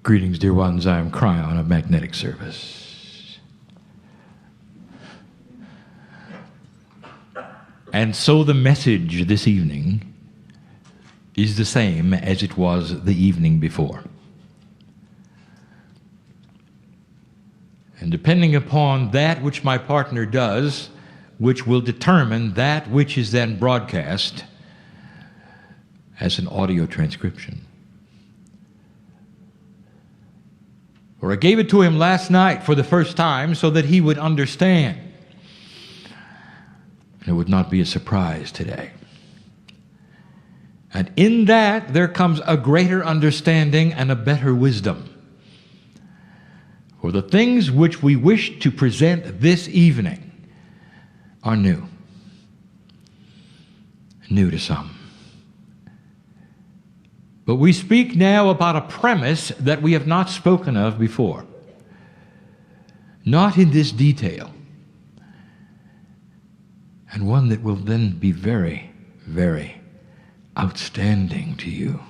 Greetings, dear ones. I am Kryon of Magnetic Service. And so the message this evening is the same as it was the evening before. And depending upon that which my partner does, which will determine that which is then broadcast as an audio transcription. Or I gave it to him last night for the first time so that he would understand. And it would not be a surprise today. And in that there comes a greater understanding and a better wisdom. For the things which we wish to present this evening are new. New to some. But we speak now about a premise that we have not spoken of before. Not in this detail. And one that will then be very, very outstanding to you.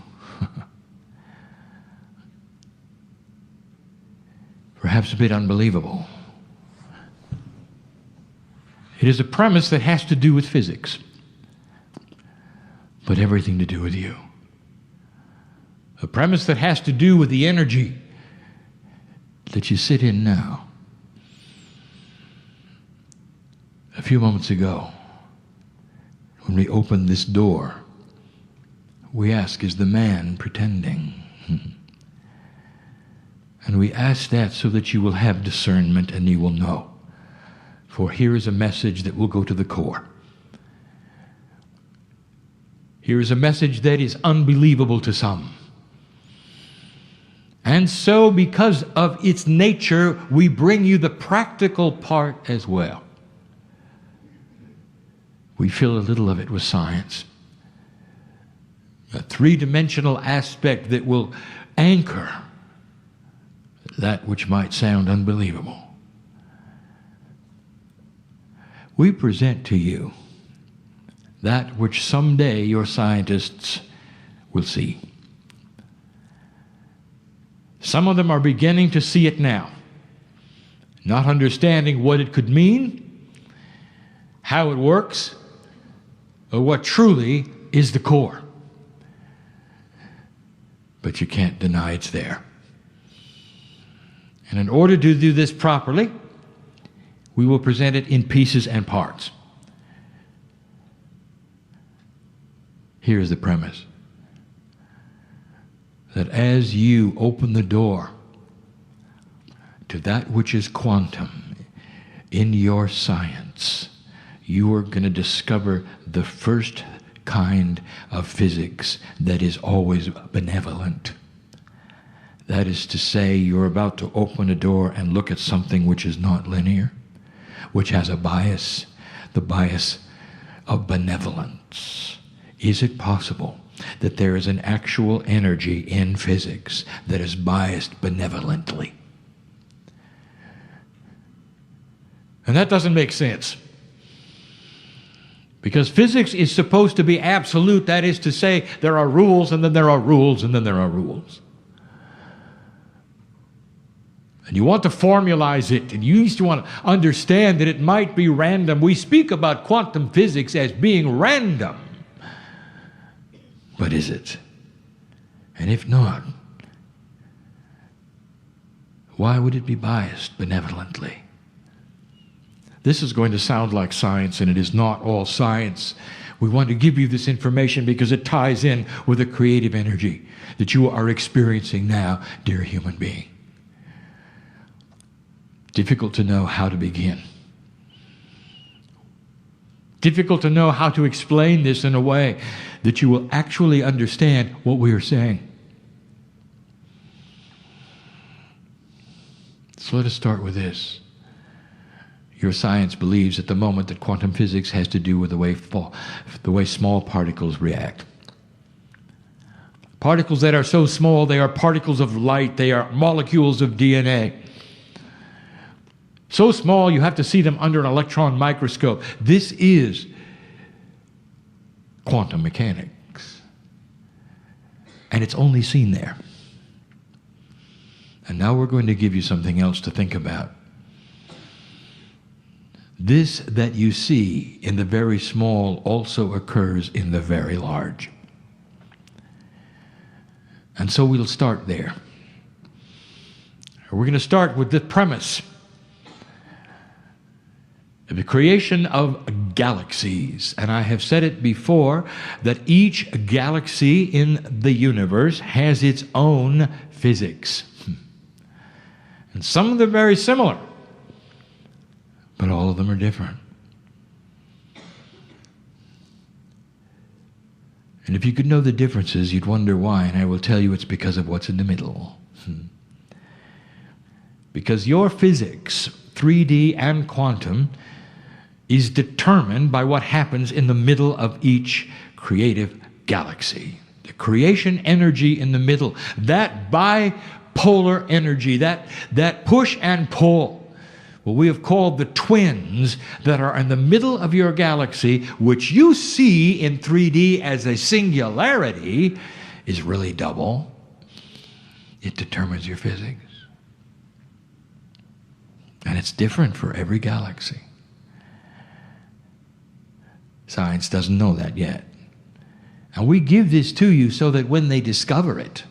Perhaps a bit unbelievable. It is a premise that has to do with physics, but everything to do with you. A premise that has to do with the energy that you sit in now. A few moments ago, when we opened this door, we ask, is the man pretending? And we ask that so that you will have discernment and you will know. For here is a message that will go to the core. Here is a message that is unbelievable to some. And so, because of its nature, we bring you the practical part as well. We fill a little of it with science. A three-dimensional aspect that will anchor that which might sound unbelievable. We present to you that which someday your scientists will see. Some of them are beginning to see it now, not understanding what it could mean, how it works, or what truly is the core. But you can't deny it's there. And in order to do this properly, we will present it in pieces and parts. Here's the premise. That as you open the door to that which is quantum in your science, you are going to discover the first kind of physics that is always benevolent. That is to say, you're about to open a door and look at something which is not linear, which has a bias, the bias of benevolence. Is it possible that there is an actual energy in physics that is biased benevolently? And that doesn't make sense. Because physics is supposed to be absolute. That is to say, there are rules, and then there are rules, and then there are rules. And you want to formalize it, and you used to want to understand that it might be random. We speak about quantum physics as being random. But is it? And if not, why would it be biased benevolently? This is going to sound like science, and it is not all science. We want to give you this information because it ties in with the creative energy that you are experiencing now, dear human being. Difficult to know how to begin. Difficult to know how to explain this in a way that you will actually understand what we are saying. So let us start with this. Your science believes at the moment that quantum physics has to do with the way small particles react. Particles that are so small, they are particles of light, they are molecules of DNA. So small you have to see them under an electron microscope. This is quantum mechanics. And it's only seen there. And now we're going to give you something else to think about. This that you see in the very small also occurs in the very large. And so we'll start there. We're going to start with the premise. The creation of galaxies. And I have said it before that each galaxy in the universe has its own physics. And some of them are very similar, but all of them are different. And if you could know the differences, you'd wonder why, and I will tell you it's because of what's in the middle. Because your physics, 3D and quantum, is determined by what happens in the middle of each creative galaxy. The creation energy in the middle, that bipolar energy, that push and pull, what we have called the twins that are in the middle of your galaxy, which you see in 3D as a singularity, is really double. It determines your physics. And it's different for every galaxy. Science doesn't know that yet. And we give this to you so that when they discover it,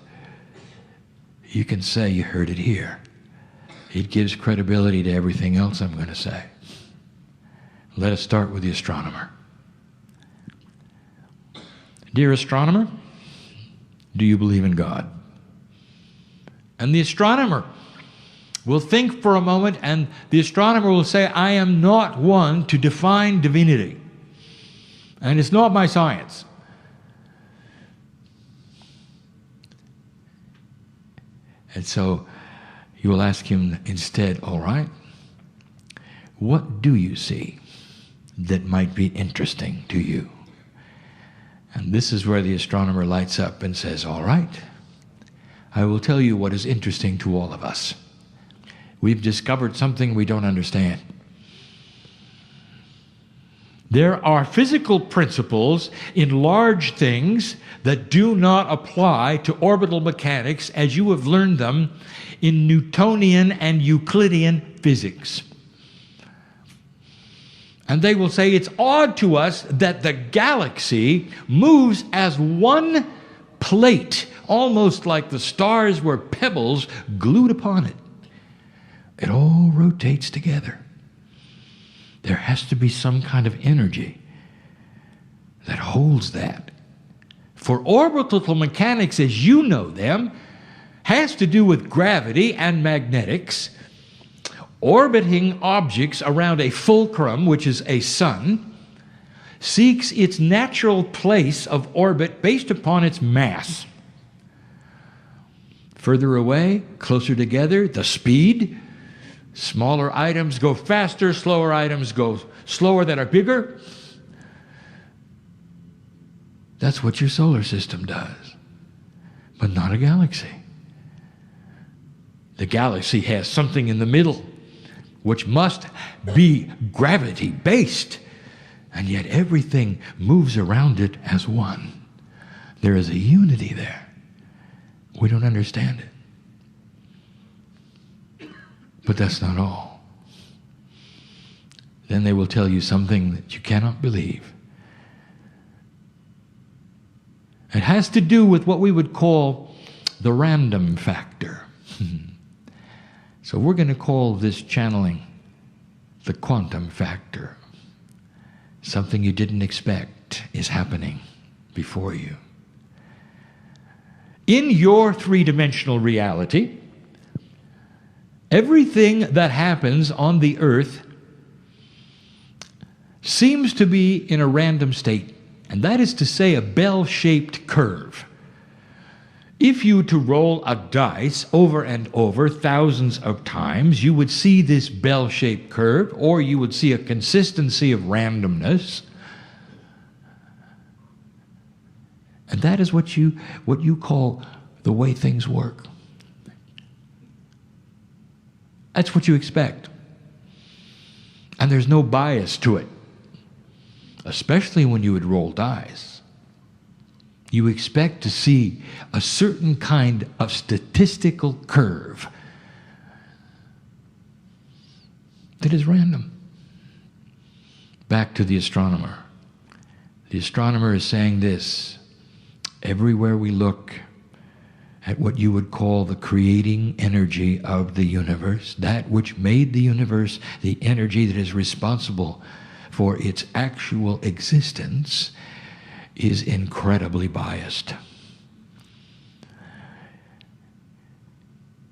you can say you heard it here. It gives credibility to everything else I'm going to say. Let us start with the astronomer. Dear astronomer, do you believe in God? And the astronomer will think for a moment, and the astronomer will say, I am not one to define divinity. And it's not my science. And so you will ask him instead, all right, what do you see that might be interesting to you? And this is where the astronomer lights up and says, all right, I will tell you what is interesting to all of us. We've discovered something we don't understand. There are physical principles in large things that do not apply to orbital mechanics as you have learned them in Newtonian and Euclidean physics. And they will say it's odd to us that the galaxy moves as one plate, almost like the stars were pebbles glued upon it. It all rotates together. There has to be some kind of energy that holds that. For orbital mechanics, as you know them, has to do with gravity and magnetics, orbiting objects around a fulcrum, which is a sun, seeks its natural place of orbit based upon its mass. Further away, closer together, the speed. Smaller items go faster, slower items go slower that are bigger. That's what your solar system does, but not a galaxy. The galaxy has something in the middle which must be gravity-based, and yet everything moves around it as one. There is a unity there. We don't understand it. But that's not all. Then they will tell you something that you cannot believe. It has to do with what we would call the random factor. So we're going to call this channeling the quantum factor. Something you didn't expect is happening before you. In your three-dimensional reality, everything that happens on the earth seems to be in a random state, and that is to say a bell-shaped curve. If you were to roll a dice over and over thousands of times, you would see this bell-shaped curve, or you would see a consistency of randomness. And that is what you call the way things work. That's what you expect. And there's no bias to it, especially when you would roll dice. You expect to see a certain kind of statistical curve that is random. Back to the astronomer. The astronomer is saying this: everywhere we look at what you would call the creating energy of the universe, that which made the universe, the energy that is responsible for its actual existence, is incredibly biased.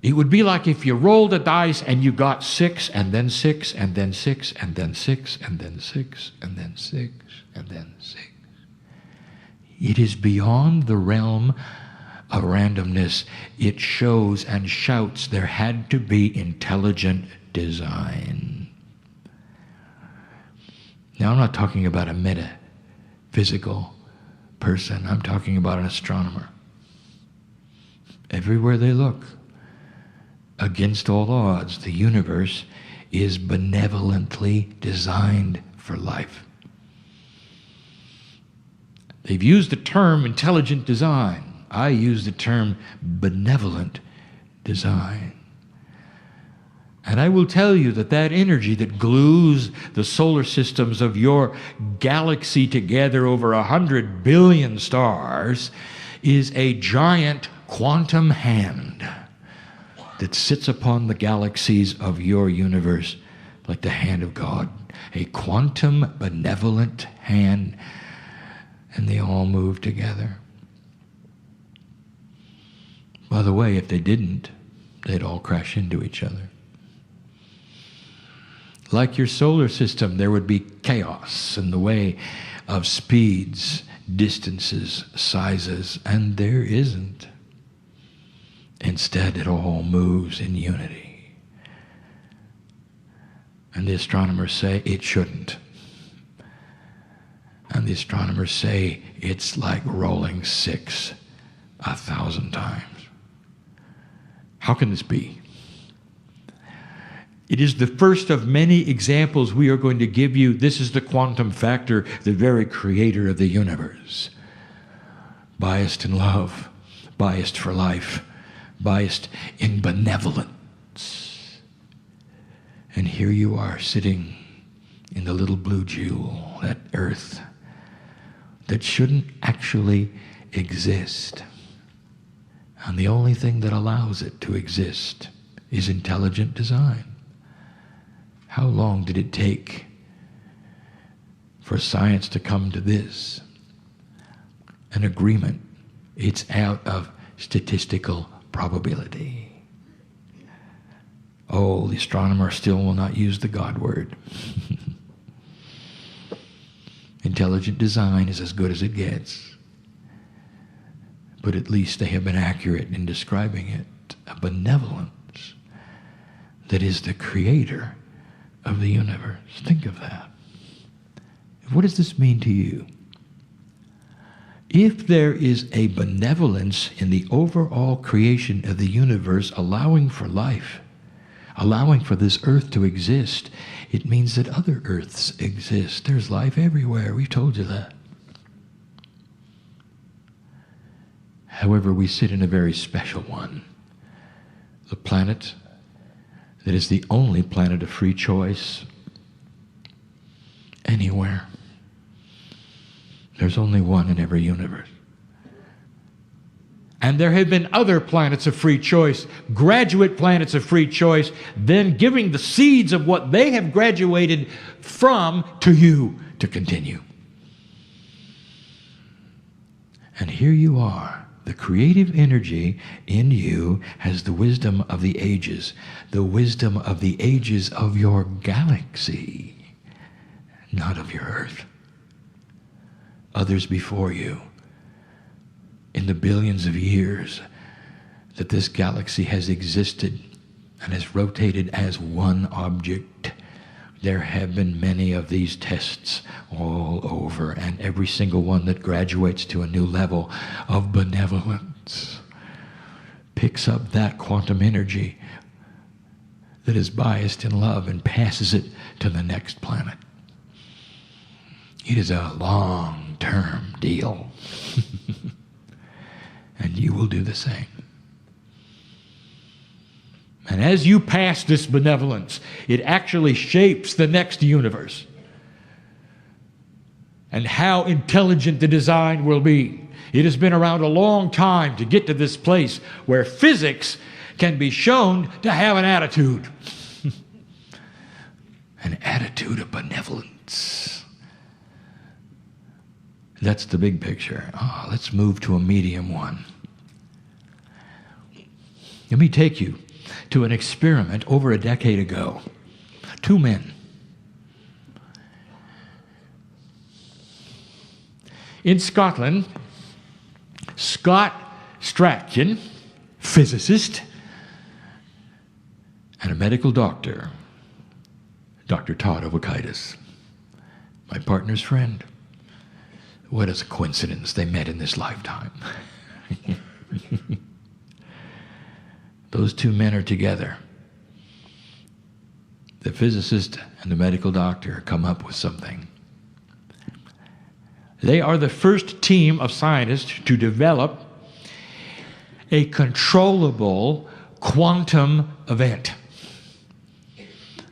It would be like if you rolled a dice and you got 6, and then 6, and then 6, and then 6, and then 6, and then 6, and then 6. It is beyond the realm of randomness. It shows and shouts there had to be intelligent design. Now, I'm not talking about a metaphysical person. I'm talking about an astronomer. Everywhere they look, against all odds, the universe is benevolently designed for life. They've used the term intelligent design. I use the term benevolent design. And I will tell you that that energy that glues the solar systems of your galaxy together, over 100 billion stars, is a giant quantum hand that sits upon the galaxies of your universe like the hand of God. A quantum benevolent hand, and they all move together. By the way, if they didn't, they'd all crash into each other. Like your solar system, there would be chaos in the way of speeds, distances, sizes, and there isn't. Instead, it all moves in unity. And the astronomers say it shouldn't. And the astronomers say it's like rolling 6 1,000 times. How can this be? It is the first of many examples we are going to give you. This is the quantum factor, the very creator of the universe. Biased in love, biased for life, biased in benevolence. And here you are sitting in the little blue jewel, that earth that shouldn't actually exist. And the only thing that allows it to exist is intelligent design. How long did it take for science to come to this? An agreement. It's out of statistical probability. Oh, the astronomer still will not use the God word. Intelligent design is as good as it gets. But at least they have been accurate in describing it. A benevolence that is the creator of the universe. Think of that. What does this mean to you? If there is a benevolence in the overall creation of the universe, allowing for life, allowing for this earth to exist, it means that other earths exist. There's life everywhere. We've told you that. However, we sit in a very special one. The planet that is the only planet of free choice anywhere. There's only one in every universe. And there have been other planets of free choice, graduate planets of free choice, then giving the seeds of what they have graduated from to you to continue. And here you are. The creative energy in you has the wisdom of the ages of your galaxy, not of your earth. Others before you, in the billions of years that this galaxy has existed and has rotated as one object, there have been many of these tests all over, and every single one that graduates to a new level of benevolence picks up that quantum energy that is biased in love and passes it to the next planet. It is a long-term deal. And you will do the same. And as you pass this benevolence, it actually shapes the next universe and how intelligent the design will be. It has been around a long time to get to this place where physics can be shown to have an attitude. An attitude of benevolence. That's the big picture. Let's move to a medium one. Let me take you to an experiment over a decade ago. Two men. In Scotland, Scott Strachan, physicist, and a medical doctor, Dr. Todd Ovakaitis, my partner's friend. What a coincidence, they met in this lifetime. Those two men are together. The physicist and the medical doctor come up with something. They are the first team of scientists to develop a controllable quantum event.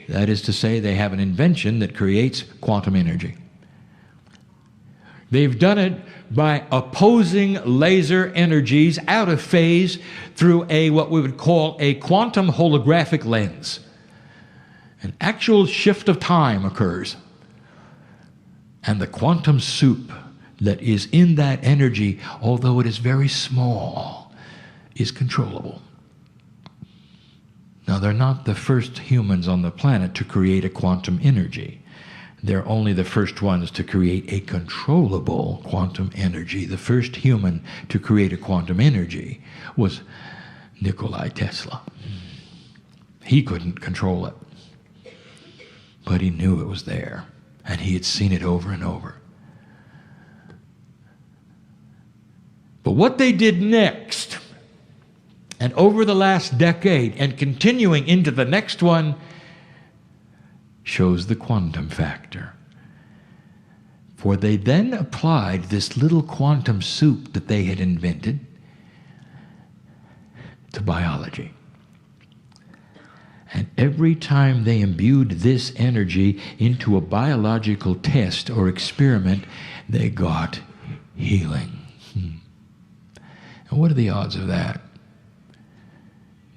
That is to say, they have an invention that creates quantum energy. They've done it by opposing laser energies out of phase through what we would call a quantum holographic lens. An actual shift of time occurs. And the quantum soup that is in that energy, although it is very small, is controllable. Now, they're not the first humans on the planet to create a quantum energy. They're only the first ones to create a controllable quantum energy. The first human to create a quantum energy was Nikola Tesla. He couldn't control it, but he knew it was there, and he had seen it over and over. But what they did next, and over the last decade, and continuing into the next one, shows the quantum factor. For they then applied this little quantum soup that they had invented to biology. And every time they imbued this energy into a biological test or experiment, they got healing. And what are the odds of that?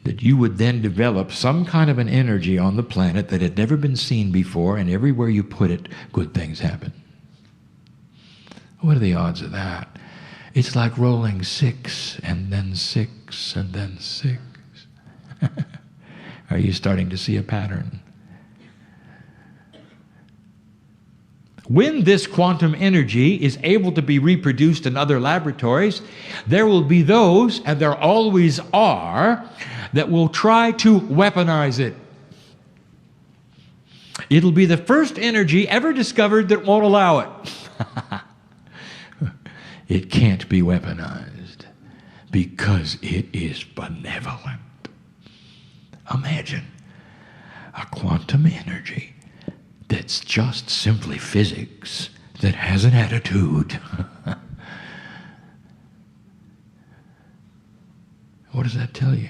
That you would then develop some kind of an energy on the planet that had never been seen before, and everywhere you put it, good things happen. What are the odds of that? It's like rolling 6 and then 6 and then 6. Are you starting to see a pattern? When this quantum energy is able to be reproduced in other laboratories, there will be those, and there always are, that will try to weaponize it. It'll be the first energy ever discovered that won't allow it. It can't be weaponized because it is benevolent. Imagine a quantum energy that's just simply physics that has an attitude. What does that tell you?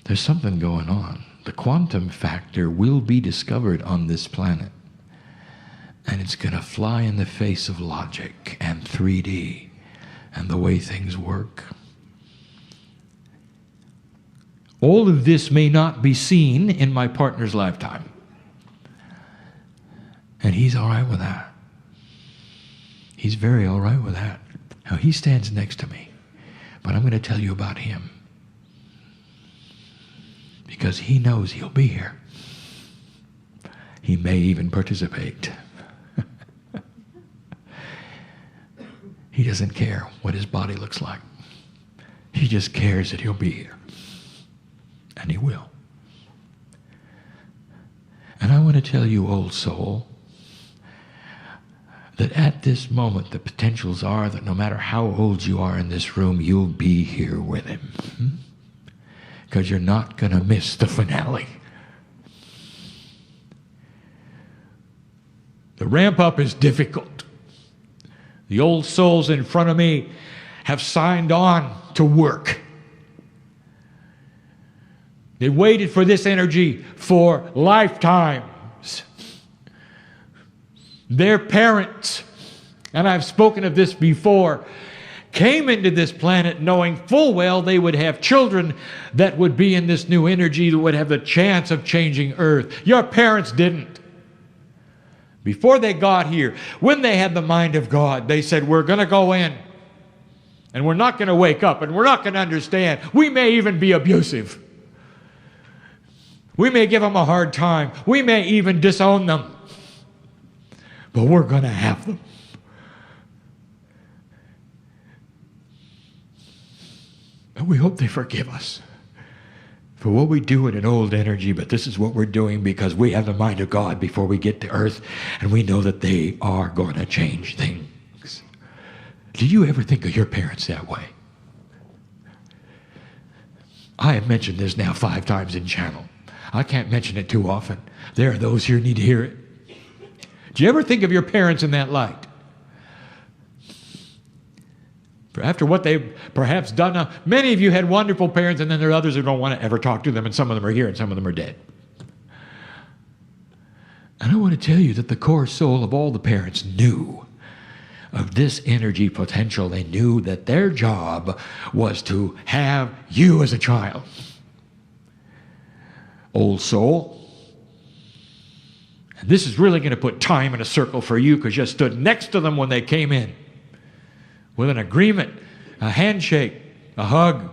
There's something going on. The quantum factor will be discovered on this planet. And it's going to fly in the face of logic and 3D and the way things work. All of this may not be seen in my partner's lifetime. And he's all right with that. He's very all right with that. Now, he stands next to me. But I'm going to tell you about him. Because he knows he'll be here. He may even participate. He doesn't care what his body looks like. He just cares that he'll be here. And he will. And I want to tell you, old soul, that at this moment the potentials are that no matter how old you are in this room, you'll be here with him. Because you're not going to miss the finale. The ramp up is difficult. The old souls in front of me have signed on to work. They waited for this energy for lifetimes. Their parents, and I've spoken of this before, came into this planet knowing full well they would have children that would be in this new energy that would have the chance of changing Earth. Your parents didn't. Before they got here, when they had the mind of God, they said, we're going to go in, and we're not going to wake up, and we're not going to understand. We may even be abusive. We may give them a hard time. We may even disown them. But we're going to have them. And we hope they forgive us for what we do in an old energy, but this is what we're doing because we have the mind of God before we get to Earth, and we know that they are going to change things. Did you ever think of your parents that way? I have mentioned this now 5 times in channel. I can't mention it too often. There are those here who need to hear it. Do you ever think of your parents in that light? After what they've perhaps done. Now, many of you had wonderful parents, and then there are others who don't want to ever talk to them, and some of them are here and some of them are dead. And I want to tell you that the core soul of all the parents knew of this energy potential. They knew that their job was to have you as a child. Old soul. And this is really going to put time in a circle for you because you stood next to them when they came in. With an agreement, a handshake, a hug.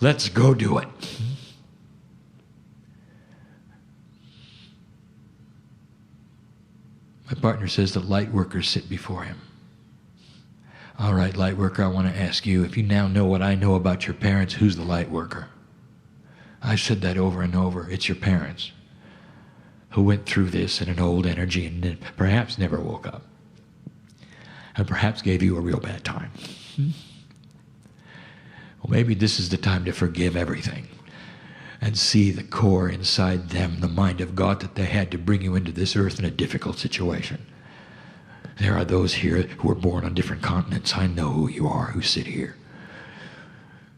Let's go do it. My partner says that light workers sit before him. All right, light worker, I want to ask you, if you now know what I know about your parents, who's the light worker? I've said that over and over. It's your parents who went through this in an old energy and perhaps never woke up. And perhaps gave you a real bad time. Well, maybe this is the time to forgive everything and see the core inside them, the mind of God that they had to bring you into this earth in a difficult situation. There are those here who were born on different continents. I know who you are who sit here.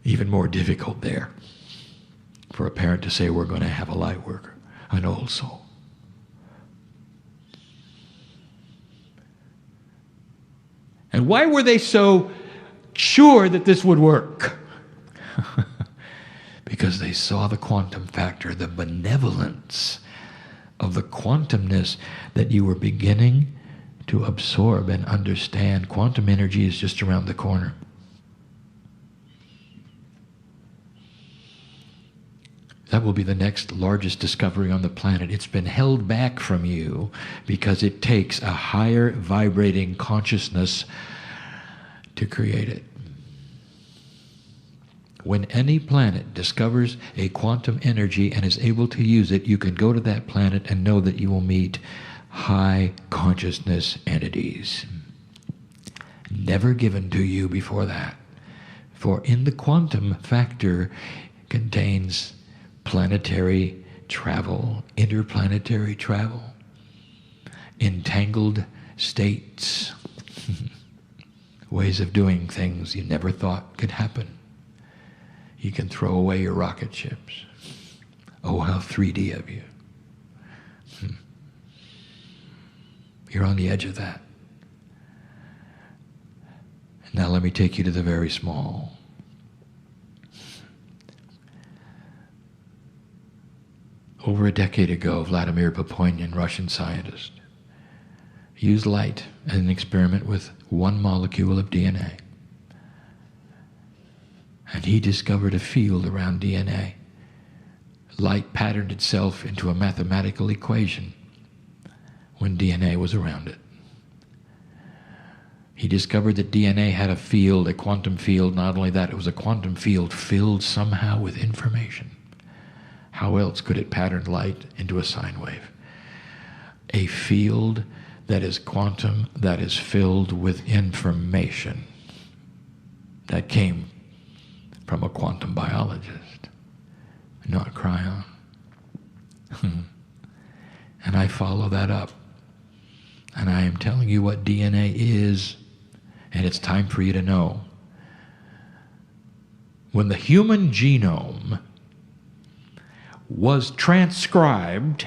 Even more difficult there for a parent to say, we're going to have a light worker, an old soul. And why were they so sure that this would work? Because they saw the quantum factor, the benevolence of the quantumness that you were beginning to absorb and understand. Quantum energy is just around the corner. That will be the next largest discovery on the planet. It's been held back from you because it takes a higher vibrating consciousness to create it. When any planet discovers a quantum energy and is able to use it, you can go to that planet and know that you will meet high consciousness entities. Never given to you before that. For in the quantum factor contains planetary travel, interplanetary travel, entangled states, ways of doing things you never thought could happen. You can throw away your rocket ships. Oh, how 3D of you. You're on the edge of that. Now let me take you to the very small. Over a decade ago, Vladimir Papoinian, Russian scientist, used light as an experiment with one molecule of DNA. And he discovered a field around DNA. Light patterned itself into a mathematical equation when DNA was around it. He discovered that DNA had a field, a quantum field. Not only that, it was a quantum field filled somehow with information. How else could it pattern light into a sine wave? A field that is quantum, that is filled with information that came from a quantum biologist, not Kryon. And I follow that up. And I am telling you what DNA is, and it's time for you to know. When the human genome was transcribed,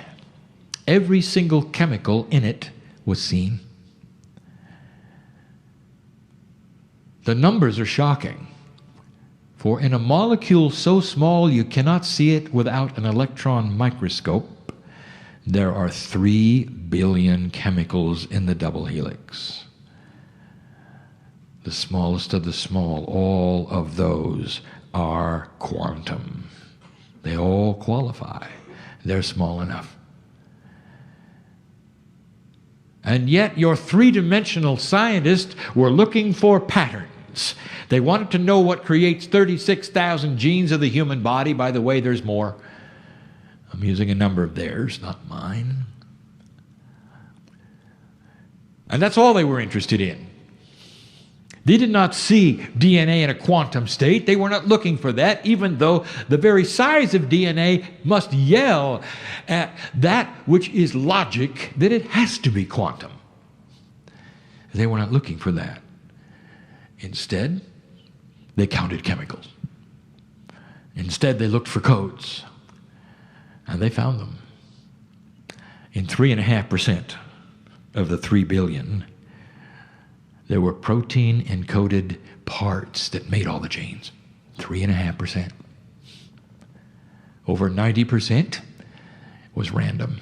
every single chemical in it was seen. The numbers are shocking. For in a molecule so small you cannot see it without an electron microscope, there are 3 billion chemicals in the double helix. The smallest of the small, all of those are quantum. They all qualify. They're small enough. And yet your three-dimensional scientists were looking for patterns. They wanted to know what creates 36,000 genes of the human body. By the way, there's more. I'm using a number of theirs, not mine. And that's all they were interested in. They did not see DNA in a quantum state. They were not looking for that, even though the very size of DNA must yell at that which is logic that it has to be quantum. They were not looking for that. Instead, they counted chemicals. Instead, they looked for codes. And they found them. In 3.5% of the 3 billion, there were protein-encoded parts that made all the genes. 3.5%. Over 90% was random.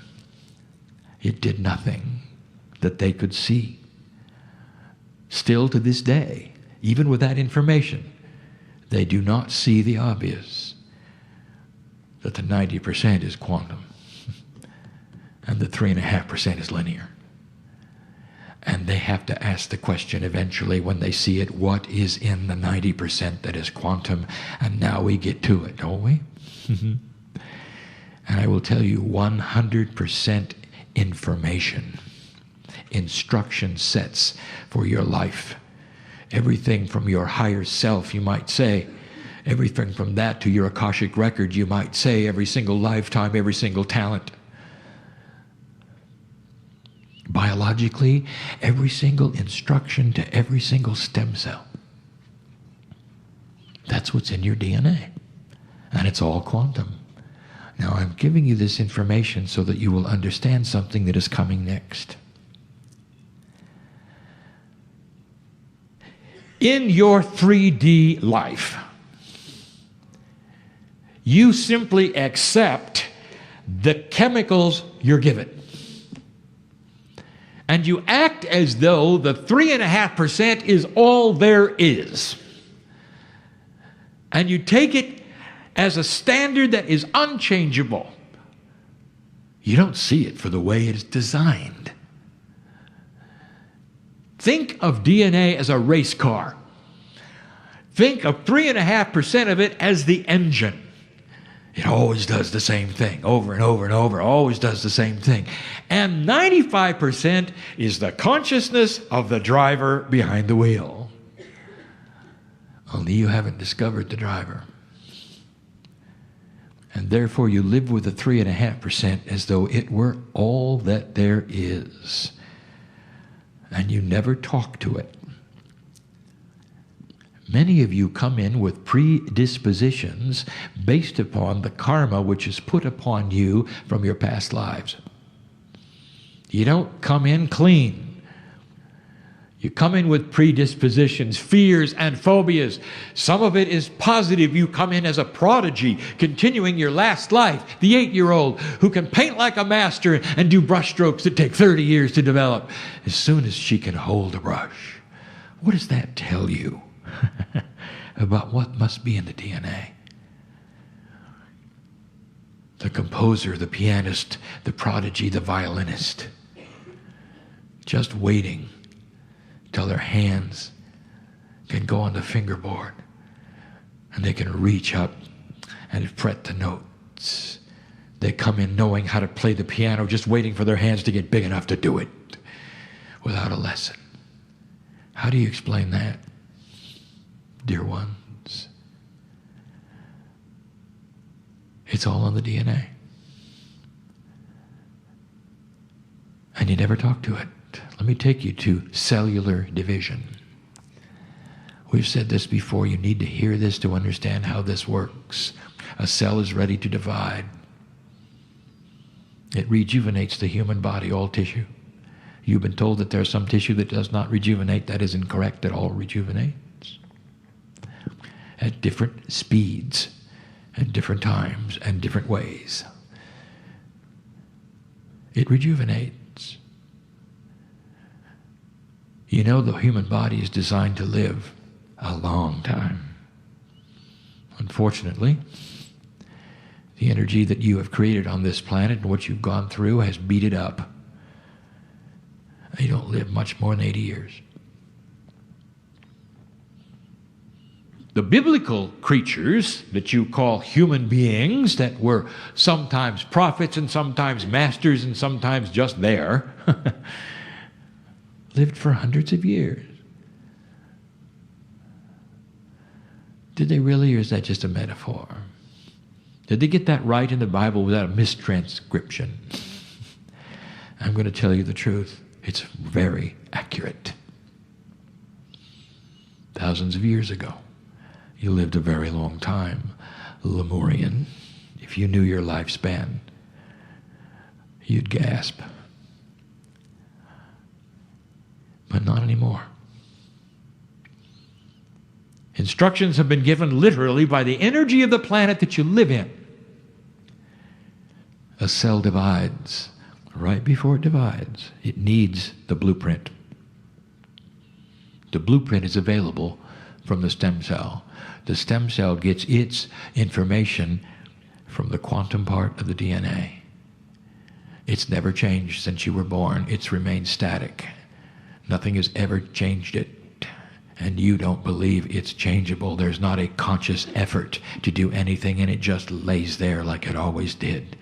It did nothing that they could see. Still to this day, even with that information, they do not see the obvious, that the 90% is quantum and the 3.5% is linear. And they have to ask the question eventually when they see it, what is in the 90% that is quantum? And now we get to it, don't we? And I will tell you, 100% information, instruction sets for your life. Everything from your higher self, you might say, everything from that to your Akashic record, you might say, every single lifetime, every single talent. Biologically, every single instruction to every single stem cell. That's what's in your DNA. And it's all quantum. Now, I'm giving you this information so that you will understand something that is coming next. In your 3D life, you simply accept the chemicals you're given. And you act as though the 3.5% is all there is. And you take it as a standard that is unchangeable. You don't see it for the way it is designed. Think of DNA as a race car. Think of 3.5% of it as the engine. It always does the same thing, over and over and over, always does the same thing. And 95% is the consciousness of the driver behind the wheel. Only you haven't discovered the driver. And therefore you live with the 3.5% as though it were all that there is. And you never talk to it. Many of you come in with predispositions based upon the karma which is put upon you from your past lives. You don't come in clean. You come in with predispositions, fears and phobias. Some of it is positive. You come in as a prodigy, continuing your last life, the 8-year-old who can paint like a master and do brush strokes that take 30 years to develop. As soon as she can hold a brush. What does that tell you about what must be in the DNA? The composer, the pianist, the prodigy, the violinist, just waiting till their hands can go on the fingerboard and they can reach up and fret the notes. They come in knowing how to play the piano, just waiting for their hands to get big enough to do it without a lesson. How do you explain that, dear ones? It's all on the DNA. And you never talk to it. Let me take you to cellular division. We've said this before. You need to hear this to understand how this works. A cell is ready to divide. It rejuvenates the human body, all tissue. You've been told that there's some tissue that does not rejuvenate. That is incorrect. It all rejuvenates at different speeds, at different times, and different ways. It rejuvenates. You know, the human body is designed to live a long time. Unfortunately, the energy that you have created on this planet and what you've gone through has beat it up. You don't live much more than 80 years. The biblical creatures that you call human beings, that were sometimes prophets and sometimes masters and sometimes just there, lived for hundreds of years. Did they really, or is that just a metaphor? Did they get that right in the Bible without a mistranscription? I'm going to tell you the truth. It's very accurate. Thousands of years ago, you lived a very long time. Lemurian, if you knew your lifespan, you'd gasp. But not anymore. Instructions have been given literally by the energy of the planet that you live in. A cell divides. Right before it divides, it needs the blueprint. The blueprint is available from the stem cell. The stem cell gets its information from the quantum part of the DNA. It's never changed since you were born. It's remained static. Nothing has ever changed it. And you don't believe it's changeable. There's not a conscious effort to do anything, and it just lays there like it always did.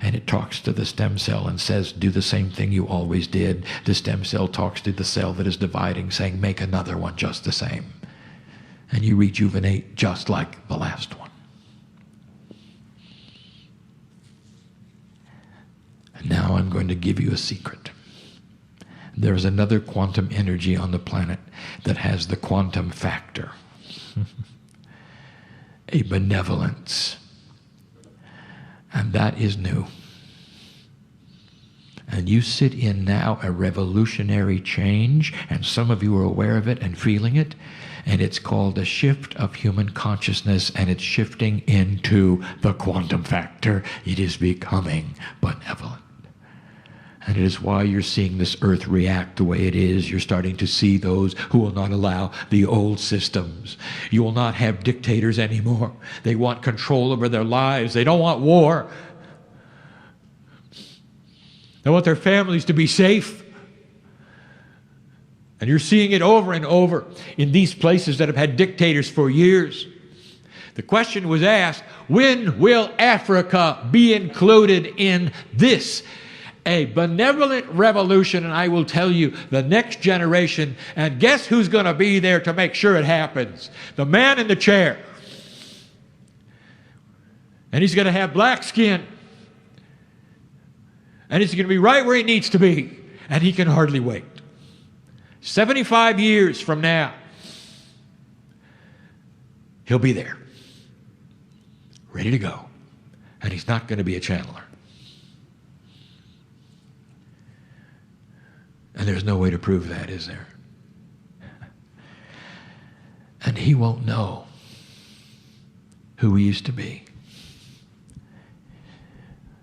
And it talks to the stem cell and says, do the same thing you always did. The stem cell talks to the cell that is dividing, saying, make another one just the same. And you rejuvenate just like the last one. And now I'm going to give you a secret. There's another quantum energy on the planet that has the quantum factor. A benevolence. And that is new. And you sit in now a revolutionary change, and some of you are aware of it and feeling it, and it's called a shift of human consciousness, and it's shifting into the quantum factor. It is becoming benevolent. And it is why you're seeing this earth react the way it is. You're starting to see those who will not allow the old systems. You will not have dictators anymore. They want control over their lives. They don't want war. They want their families to be safe. And you're seeing it over and over in these places that have had dictators for years. The question was asked, when will Africa be included in this? A benevolent revolution, and I will tell you, the next generation, and guess who's going to be there to make sure it happens? The man in the chair. And he's going to have black skin. And he's going to be right where he needs to be. And he can hardly wait. 75 years from now, he'll be there. Ready to go. And he's not going to be a channeler. And there's no way to prove that, is there? And he won't know who he used to be.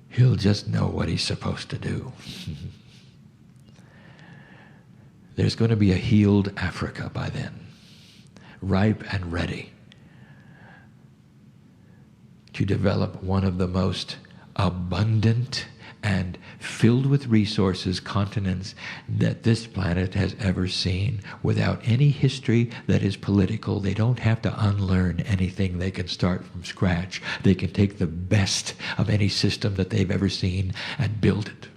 He'll just know what he's supposed to do. There's going to be a healed Africa by then, ripe and ready to develop one of the most abundant and filled with resources continents that this planet has ever seen, without any history that is political. They don't have to unlearn anything. They can start from scratch. They can take the best of any system that they've ever seen and build it.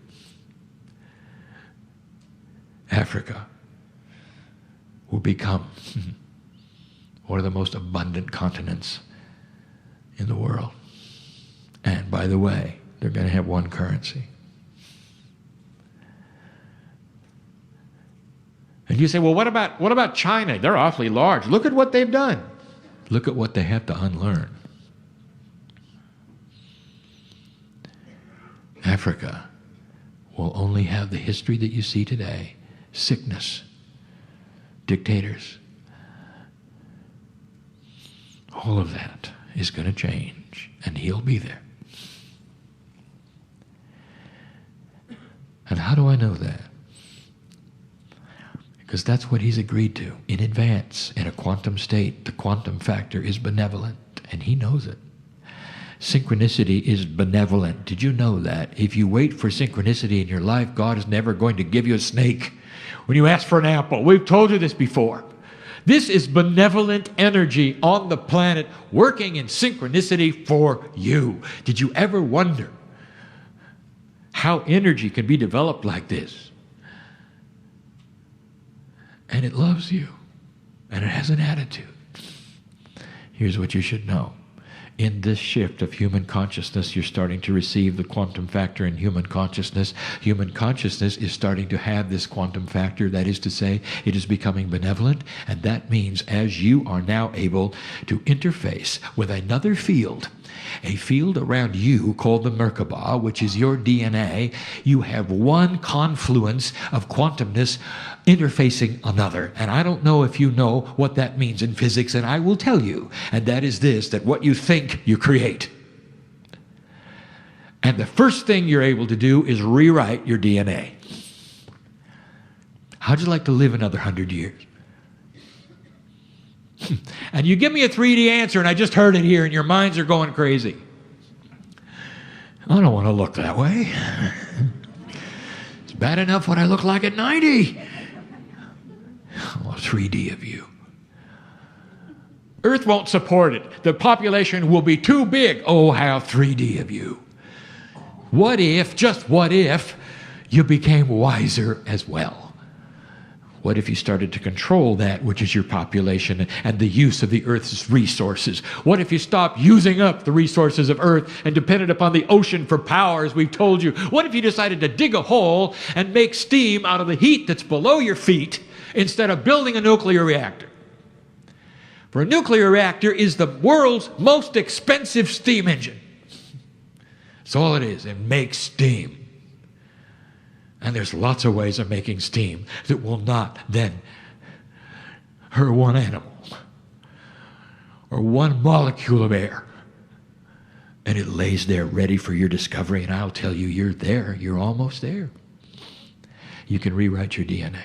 Africa will become one of the most abundant continents in the world. And by the way, they're going to have one currency. And you say, well, what about China? They're awfully large. Look at what they've done. Look at what they have to unlearn. Africa will only have the history that you see today. Sickness, dictators. All of that is going to change, and he'll be there. And how do I know that? Because that's what he's agreed to in advance. In a quantum state, the quantum factor is benevolent, and he knows it. Synchronicity is benevolent. Did you know that? If you wait for synchronicity in your life, God is never going to give you a snake when you ask for an apple. We've told you this before. This is benevolent energy on the planet working in synchronicity for you. Did you ever wonder how energy can be developed like this? And it loves you, and it has an attitude. Here's what you should know. In this shift of human consciousness, you're starting to receive the quantum factor in human consciousness. Human consciousness is starting to have this quantum factor. That is to say, it is becoming benevolent. And that means as you are now able to interface with another field, a field around you called the Merkaba, which is your DNA, you have one confluence of quantumness interfacing another. And I don't know if you know what that means in physics, and I will tell you. And that is this, that what you think, you create. And the first thing you're able to do is rewrite your DNA. How'd you like to live another 100 years? And you give me a 3D answer, and I just heard it here, and your minds are going crazy. I don't want to look that way. It's bad enough what I look like at 90. Oh, 3D of you. Earth won't support it. The population will be too big. Oh, how 3D of you. What if, just what if, you became wiser as well? What if you started to control that which is your population and the use of the Earth's resources? What if you stopped using up the resources of Earth and depended upon the ocean for power, as we've told you? What if you decided to dig a hole and make steam out of the heat that's below your feet instead of building a nuclear reactor? For a nuclear reactor is the world's most expensive steam engine. That's all it is. It makes steam. And there's lots of ways of making steam that will not then hurt one animal or one molecule of air. And it lays there ready for your discovery. And I'll tell you, you're there. You're almost there. You can rewrite your DNA.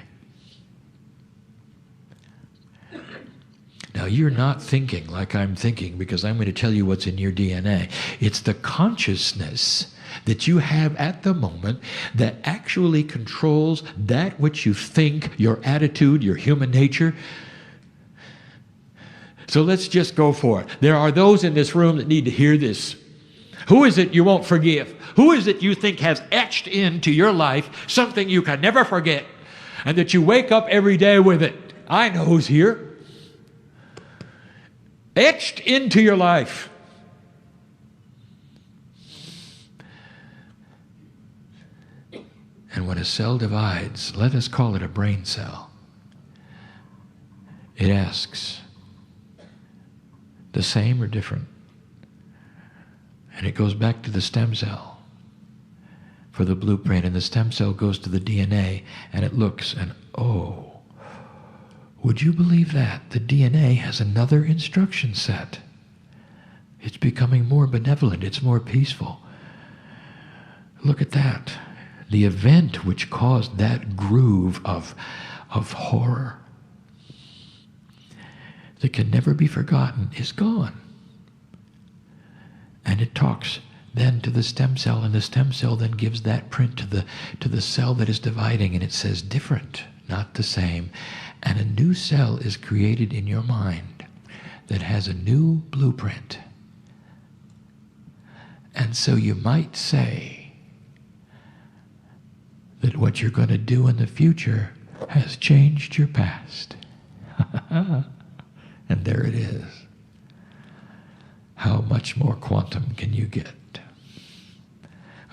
Now, you're not thinking like I'm thinking, because I'm going to tell you what's in your DNA. It's the consciousness that you have at the moment that actually controls that which you think, your attitude, your human nature. So let's just go for it. There are those in this room that need to hear this. Who is it you won't forgive? Who is it you think has etched into your life something you can never forget, and that you wake up every day with it? I know who's here. Etched into your life. And when a cell divides, let us call it a brain cell, it asks, the same or different? And it goes back to the stem cell for the blueprint, and the stem cell goes to the DNA, and it looks, and oh, would you believe that? The DNA has another instruction set. It's becoming more benevolent. It's more peaceful. Look at that. The event which caused that groove of horror that can never be forgotten is gone. And it talks then to the stem cell, and the stem cell then gives that print to the cell that is dividing, and it says different, not the same. And a new cell is created in your mind that has a new blueprint. And so you might say that what you're going to do in the future has changed your past. And there it is. How much more quantum can you get?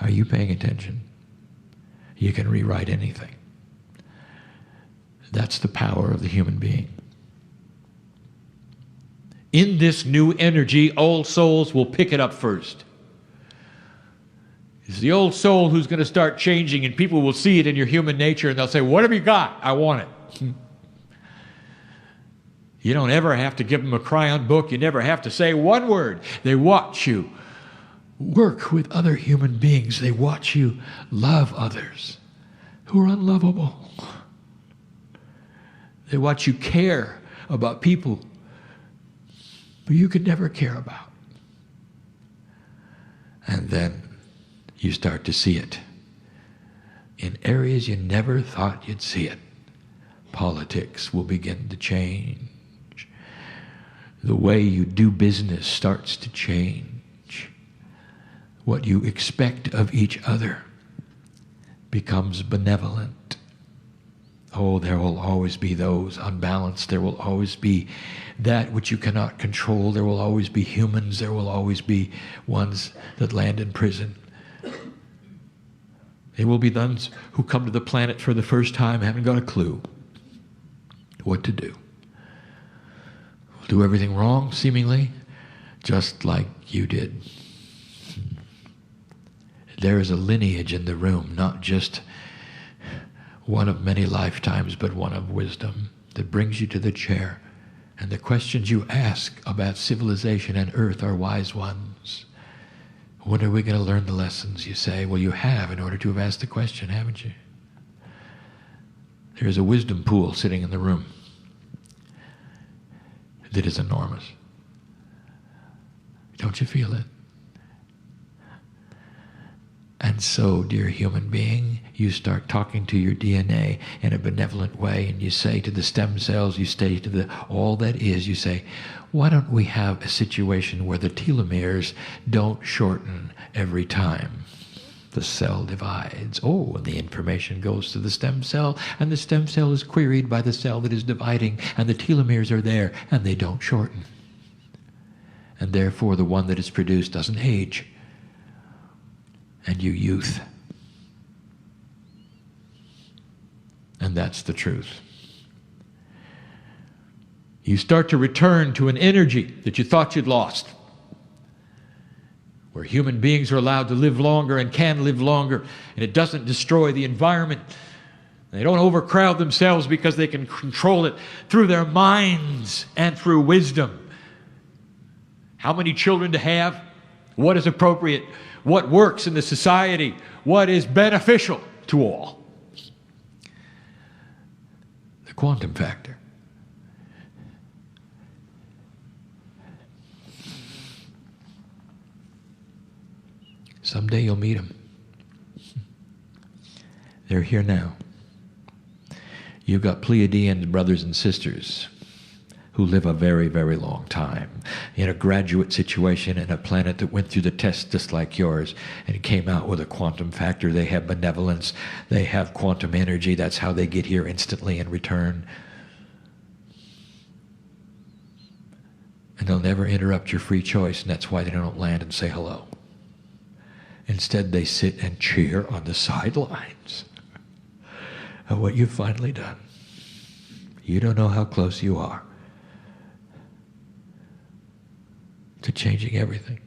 Are you paying attention? You can rewrite anything. That's the power of the human being. In this new energy, all souls will pick it up first. It's the old soul who's going to start changing, and people will see it in your human nature and they'll say, what have you got? I want it. You don't ever have to give them a Kryon book. You never have to say one word. They watch you work with other human beings. They watch you love others who are unlovable. They watch you care about people who you could never care about. And then you start to see it in areas you never thought you'd see it. Politics will begin to change. The way you do business starts to change. What you expect of each other becomes benevolent. Oh, there will always be those unbalanced. There will always be that which you cannot control. There will always be humans. There will always be ones that land in prison. There will be those who come to the planet for the first time, haven't got a clue what to do. Do everything wrong, seemingly, just like you did. There is a lineage in the room, not just one of many lifetimes, but one of wisdom that brings you to the chair. And the questions you ask about civilization and earth are wise ones. When are we going to learn the lessons? You say, well, you have in order to have asked the question, haven't you? There is a wisdom pool sitting in the room that is enormous. Don't you feel it? And so, dear human being, you start talking to your DNA in a benevolent way, and you say to the stem cells, you say to the all that is, you say, why don't we have a situation where the telomeres don't shorten every time the cell divides? Oh, and the information goes to the stem cell, and the stem cell is queried by the cell that is dividing, and the telomeres are there, and they don't shorten. And therefore, the one that is produced doesn't age. And you youth. And that's the truth. You start to return to an energy that you thought you'd lost, where human beings are allowed to live longer and can live longer, and it doesn't destroy the environment. They don't overcrowd themselves because they can control it through their minds and through wisdom. How many children to have? What is appropriate? What works in the society? What is beneficial to all? The quantum factor. Someday you'll meet them. They're here now. You've got Pleiadian brothers and sisters who live a very, very long time in a graduate situation in a planet that went through the test just like yours and came out with a quantum factor. They have benevolence. They have quantum energy. That's how they get here instantly in return. And they'll never interrupt your free choice, and that's why they don't land and say hello. Instead, they sit and cheer on the sidelines of what you've finally done. You don't know how close you are to changing everything.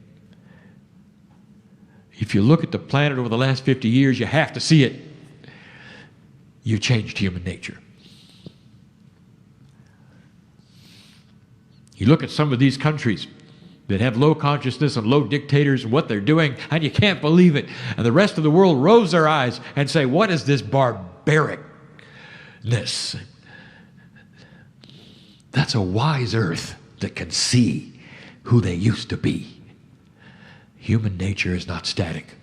If you look at the planet over the last 50 years, you have to see it. You've changed human nature. You look at some of these countries that have low consciousness and low dictators and what they're doing, and you can't believe it. And the rest of the world rolls their eyes and say, what is this barbaricness? That's a wise earth that can see who they used to be. Human nature is not static.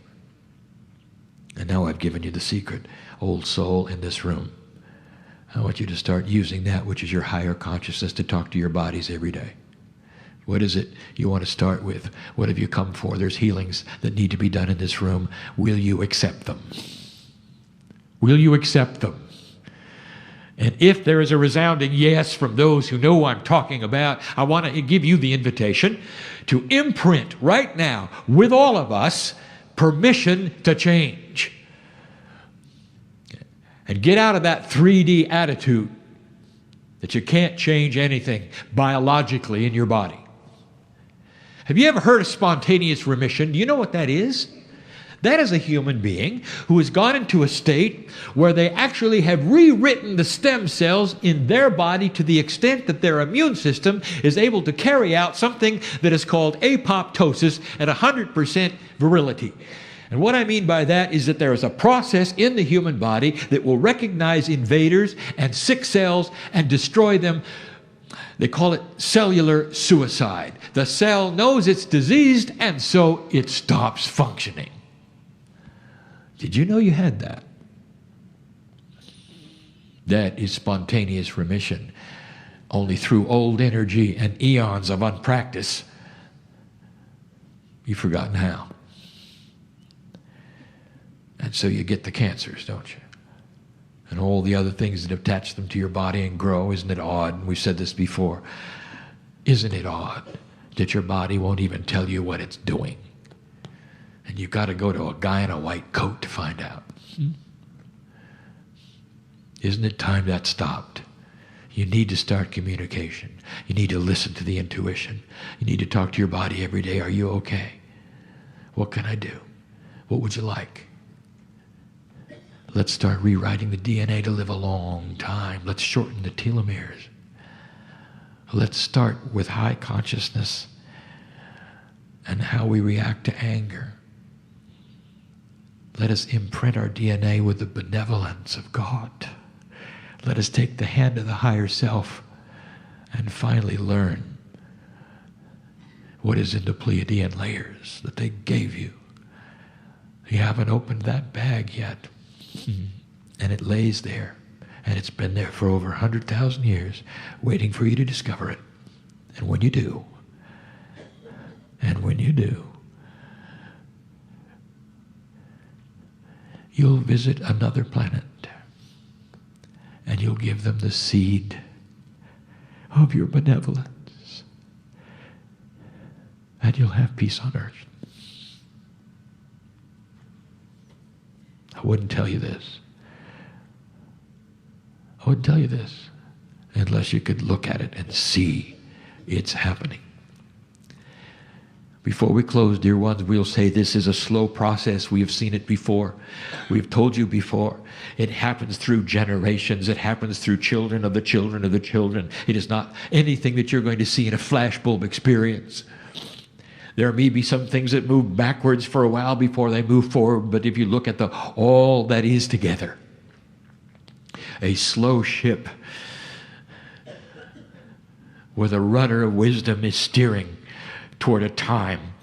And now I've given you the secret, old soul in this room. I want you to start using that which is your higher consciousness to talk to your bodies every day. What is it you want to start with? What have you come for? There's healings that need to be done in this room. Will you accept them? Will you accept them? And if there is a resounding yes from those who know what I'm talking about, I want to give you the invitation to imprint right now with all of us permission to change. And get out of that 3D attitude that you can't change anything biologically in your body. Have you ever heard of spontaneous remission? Do you know what that is? That is a human being who has gone into a state where they actually have rewritten the stem cells in their body to the extent that their immune system is able to carry out something that is called apoptosis at 100% virility. And what I mean by that is that there is a process in the human body that will recognize invaders and sick cells and destroy them. They call it cellular suicide. The cell knows it's diseased, and so it stops functioning. Did you know you had that? That is spontaneous remission, only through old energy and eons of unpractice. You've forgotten how. And so you get the cancers, don't you? And all the other things that attach them to your body and grow. Isn't it odd? And we've said this before. Isn't it odd that your body won't even tell you what it's doing? And you've got to go to a guy in a white coat to find out. Isn't it time that stopped? You need to start communication. You need to listen to the intuition. You need to talk to your body every day. Are you okay? What can I do? What would you like? Let's start rewriting the DNA to live a long time. Let's shorten the telomeres. Let's start with high consciousness and how we react to anger. Let us imprint our DNA with the benevolence of God. Let us take the hand of the higher self and finally learn what is in the Pleiadian layers that they gave you. You haven't opened that bag yet. And it lays there, and it's been there for over 100,000 years, waiting for you to discover it. And when you do, you'll visit another planet, and you'll give them the seed of your benevolence, and you'll have peace on earth. I wouldn't tell you this. I wouldn't tell you this unless you could look at it and see it's happening. Before we close, dear ones, we'll say this is a slow process. We have seen it before. We've told you before. It happens through generations. It happens through children of the children of the children. It is not anything that you're going to see in a flashbulb experience. There may be some things that move backwards for a while before they move forward, but if you look at all that is together, a slow ship where the rudder of wisdom is steering toward a time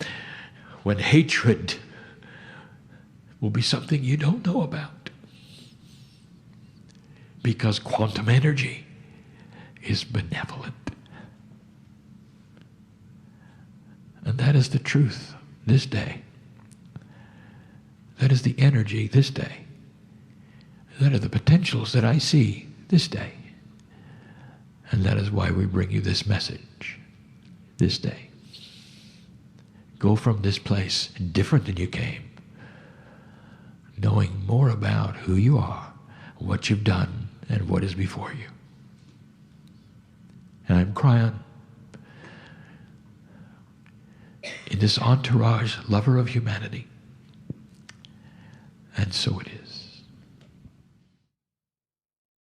when hatred will be something you don't know about, because quantum energy is benevolent. And that is the truth this day. That is the energy this day. That are the potentials that I see this day. And that is why we bring you this message this day. Go from this place different than you came, knowing more about who you are, what you've done, and what is before you. And I'm Kryon. In this entourage, lover of humanity. And so it is.